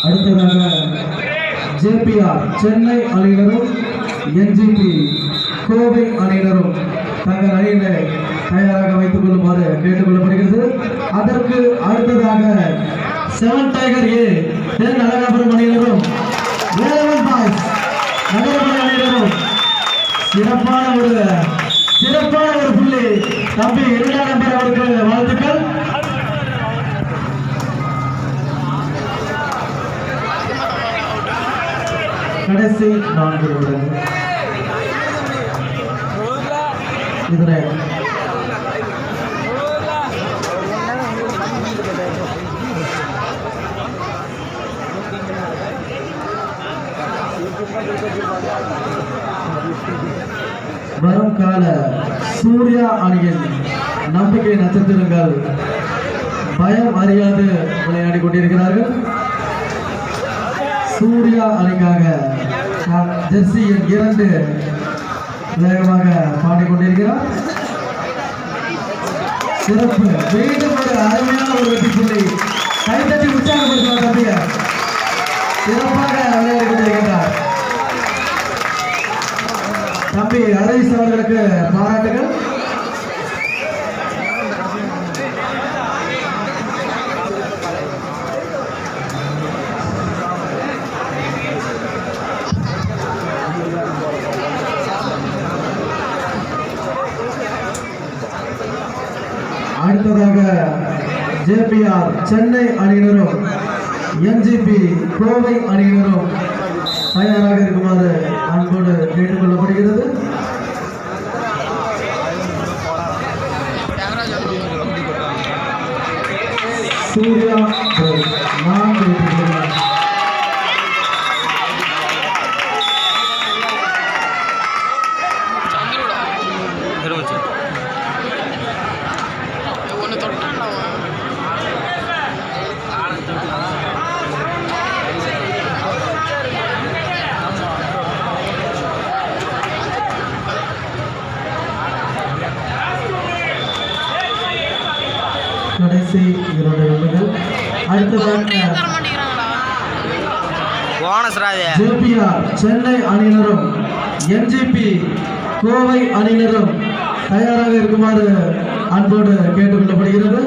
அடுத்ததாக JPR சென்னை அணியினரும் NGP Kovai அணியினரும் தங்கள் அணியினை தயாராக வைத்துக் கொள்ளுமாறு கேட்டுக்கொள்ளப்படுகிறது. அதற்கு அடுத்ததாக 7 டைகர் A தென் அழகாபுரம் அணியினரும் வேலவன் பாய்ஸ் நகரமணி அணியினரும் சிறப்பான ஒரு புள்ளி தம்பி 2ஆம் நம்பர் அவருக்கு வாழ்த்துக்கள். கடைசி 4 நிமிடங்கள் இதனை வரும் கால சூர்யா அணியின் நம்பிக்கை நட்சத்திரங்கள் பயம் அறியாது விளையாடி கொண்டிருக்கிறார்கள். சூர்யா அணிக்காக ஜெர்சி எண் 2 வேகமாக பாடிக்கொண்டிருக்கிறார். சிறப்பு, மீண்டும் ஒரு அருமையான ஒரு வெற்றி புள்ளி. கைத்தட்டி உற்சாகப்படுத்துவார் தம்பிய. சிறப்பாக விளையாடி கொண்டிருக்கிறார் தம்பி ஹரிஷ் அவர்களுக்கு பாராட்டுகள். அடுத்ததாக JPR சென்னை அணியினரும் NGP கோவை அணியினரும் தயாராக இருக்குமாறு அன்போடு கேட்டுக்கொள்ளப்படுகிறது. சூர்யா 4 கடைசி 2 நிமிடங்கள். அடுத்ததாக JPR சென்னை அணியினரும் NGP கோவை அணியினரும் தயாராக இருக்குமாறு அன்போடு கேட்டுக்கொள்ளப்படுகிறது.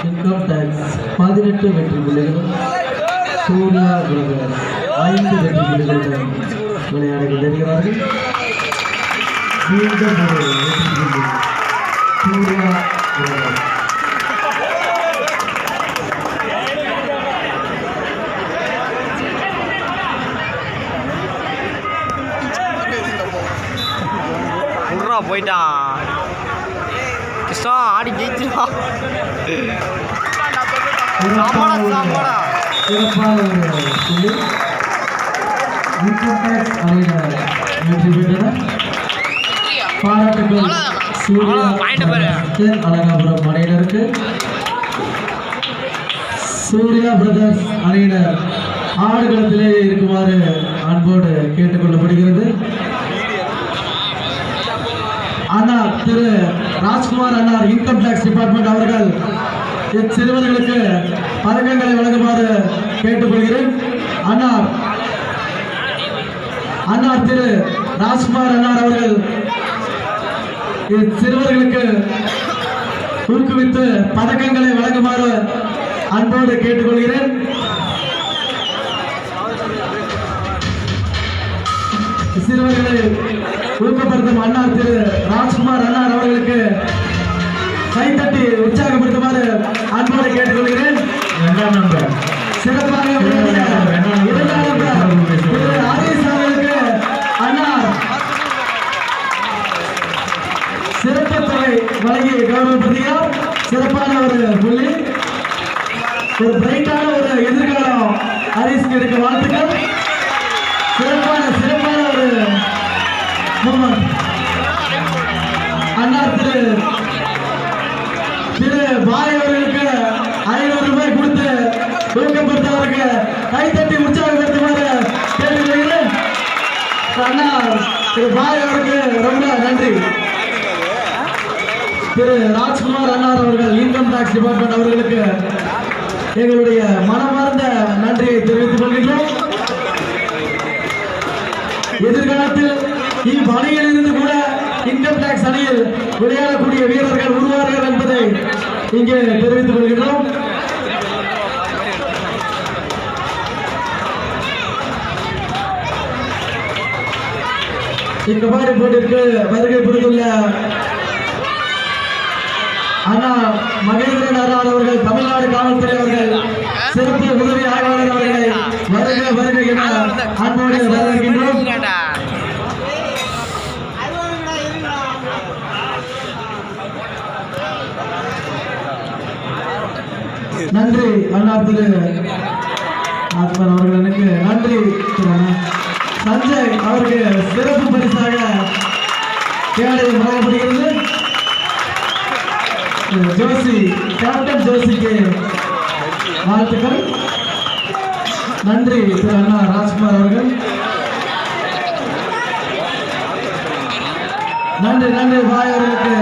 இன்கம் டாக்ஸ் 18 வெற்றி புள்ளிகளும் சூர்யா பிரதர்ஸ் 5 வெற்றி புள்ளிகளுடன் விளையாடி கொண்டிருக்கிறார்கள். மீண்டும் ஒரு வெற்றி புள்ளி சூர்யா பிரதர்ஸ். போயிட்டான் கிருஷ்ணா ஆடி ஜெயிச்சிருவான். சிறப்பான ஒரு புள்ளி இன்கம் டாக்ஸ் அணியினர் வெற்றி பெற்றனர். பாராட்டுகள் சூர்யா தென் அழகாபுரம் அணியினருக்கு. சூர்யா பிரதர்ஸ் அணியினர் ஆடுகளத்திலேயே இருக்குமாறு அன்போடு கேட்டுக்கொள்ளப்படுகிறது. அண்ணா திரு ராஜ்குமார் அண்ணார் இன்கம் டாக்ஸ் டிபார்ட்மெண்ட் அவர்கள் சிறுவர்களுக்கு பதக்கங்களை வழங்குமாறு கேட்டுக்கொள்கிறேன். அண்ணார் திரு ராஜ்குமார் அண்ணார் அவர்கள் சிறுவர்களுக்கு ஊக்குவித்து பதக்கங்களை வழங்குமாறு அன்போடு கேட்டுக்கொள்கிறேன். சிறுவர்களை ஊக்கப்படுத்தும் அண்ணா திரு ராஜ்குமார் அண்ணார் அவர்களுக்கு கைத்தட்டி உற்சாகப்படுத்துமாறு அன்போடு கேட்டுக்கொள்கிறேன். இரண்டாம் நம்பர் சிறப்பாக விளையாடிய இரண்டாம் நம்பர் திரு ஆதேஷ் அவர்களுக்கு அண்ணா சிறப்பு தொகை வழங்கி கௌரவப்படுத்துகிறார். சிறப்பான ஒரு புள்ளி, ஒரு பிரைட்டான ஒரு எதிர்காலம் ஹரிஸ்க்கு இருக்க வாழ்த்துக்கள். சிறப்பான ஒரு மூமெண்ட். அண்ணா திரு பாய் அவர்களுக்கு 500 ரூபாய் கொடுத்து ஊக்கப்படுத்தவருக்கு கைத்தட்டி உற்சாகப்படுத்துமாறு கேட்டுக்கொள்கிறேன். அண்ணா திரு பாய் அவருக்கு ரொம்ப நன்றி. திரு ராஜ்குமார் அண்ணார் அவர்கள் இன்கம் டாக்ஸ் டிபார்ட்மெண்ட் அவர்களுக்கு எங்களுடைய மனமார்ந்த நன்றியை தெரிவித்துக் கொள்கின்றோம். எதிர்காலத்தில் இவ்வணியில் இருந்து கூட இன்கம் டாக்ஸ் அணியில் விளையாடக்கூடிய வீரர்கள் உருவார்கள் என்பதை இங்கே தெரிவித்துக் கொள்கின்றோம். இக்கபாடி போட்டிற்கு வருகை புரிந்துள்ள அண்ணா மகேந்திரன் அருண் அவர்கள், தமிழ்நாடு காவல்துறை அவர்கள், சிறப்பு உதவி ஆய்வாளர் அவர்களை வருக என அன்போடு வரவேற்கின்றோம். நன்றி அண்ணா திரு ராஜ்குமார் அவர்களுக்கு நன்றி. சஞ்சய் அவருக்கு சிறப்பு பரிசாக கேடை வழங்கப்படுகிறது. ஜோசி, கேப்டன் ஜோசிக்கு வாழ்த்துக்கள். நன்றி திரு அண்ணா ராஜ்குமார் அவர்கள். நன்றி பாய் அவர்களுக்கு